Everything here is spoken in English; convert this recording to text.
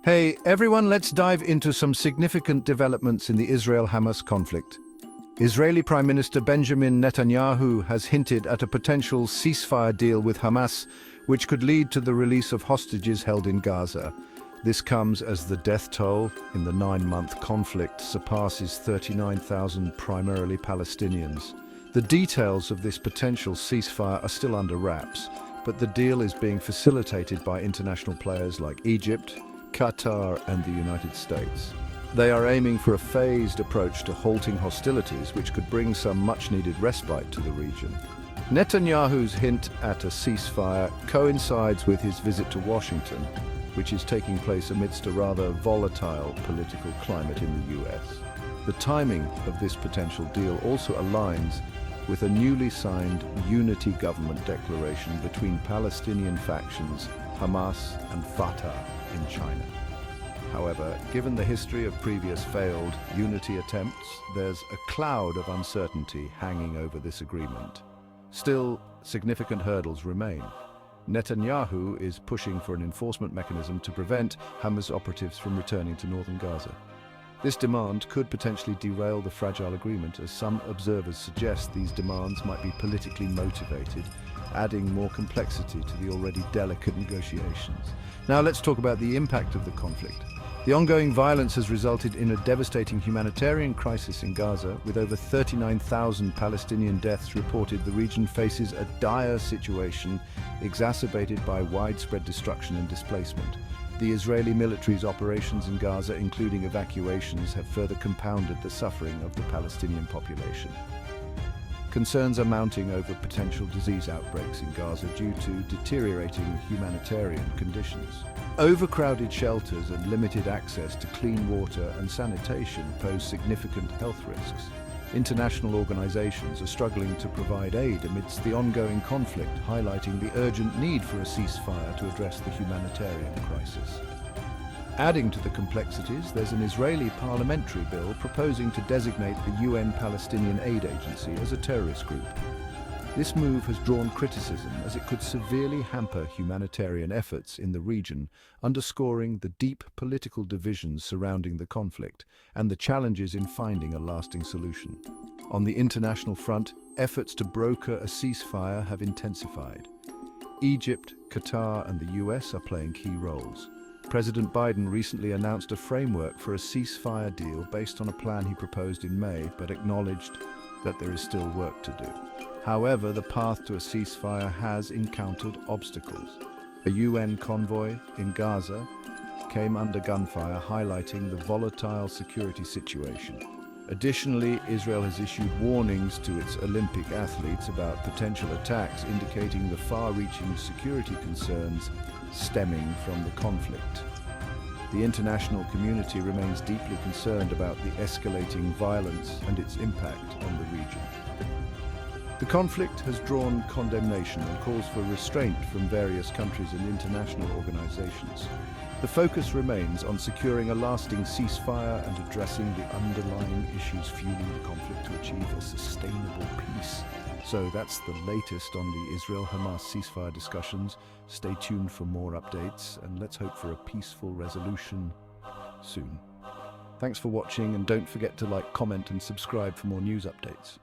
Hey everyone, let's dive into some significant developments in the Israel-Hamas conflict. Israeli Prime Minister Benjamin Netanyahu has hinted at a potential ceasefire deal with Hamas, which could lead to the release of hostages held in Gaza. This comes as the death toll in the 9-month conflict surpasses 39,000 primarily Palestinians. The details of this potential ceasefire are still under wraps, but the deal is being facilitated by international players like Egypt, Qatar and the United States. They are aiming for a phased approach to halting hostilities, which could bring some much-needed respite to the region. Netanyahu's hint at a ceasefire coincides with his visit to Washington, which is taking place amidst a rather volatile political climate in the US. The timing of this potential deal also aligns with a newly signed unity government declaration between Palestinian factions Hamas and Fatah in China. However, given the history of previous failed unity attempts, there's a cloud of uncertainty hanging over this agreement. Still, significant hurdles remain. Netanyahu is pushing for an enforcement mechanism to prevent Hamas operatives from returning to northern Gaza. This demand could potentially derail the fragile agreement, as some observers suggest these demands might be politically motivated, adding more complexity to the already delicate negotiations. Now let's talk about the impact of the conflict. The ongoing violence has resulted in a devastating humanitarian crisis in Gaza, with over 39,000 Palestinian deaths reported. The region faces a dire situation exacerbated by widespread destruction and displacement. The Israeli military's operations in Gaza, including evacuations, have further compounded the suffering of the Palestinian population. Concerns are mounting over potential disease outbreaks in Gaza due to deteriorating humanitarian conditions. Overcrowded shelters and limited access to clean water and sanitation pose significant health risks. International organizations are struggling to provide aid amidst the ongoing conflict, highlighting the urgent need for a ceasefire to address the humanitarian crisis. Adding to the complexities, there's an Israeli parliamentary bill proposing to designate the UN Palestinian Aid Agency as a terrorist group. This move has drawn criticism as it could severely hamper humanitarian efforts in the region, underscoring the deep political divisions surrounding the conflict and the challenges in finding a lasting solution. On the international front, efforts to broker a ceasefire have intensified. Egypt, Qatar and the US are playing key roles. President Biden recently announced a framework for a ceasefire deal based on a plan he proposed in May, but acknowledged that there is still work to do. However, the path to a ceasefire has encountered obstacles. A UN convoy in Gaza came under gunfire, highlighting the volatile security situation. Additionally, Israel has issued warnings to its Olympic athletes about potential attacks, indicating the far-reaching security concerns stemming from the conflict. The international community remains deeply concerned about the escalating violence and its impact on the region. The conflict has drawn condemnation and calls for restraint from various countries and international organizations. The focus remains on securing a lasting ceasefire and addressing the underlying issues fueling the conflict to achieve a sustainable peace. So that's the latest on the Israel-Hamas ceasefire discussions. Stay tuned for more updates and let's hope for a peaceful resolution soon. Thanks for watching and don't forget to like, comment and subscribe for more news updates.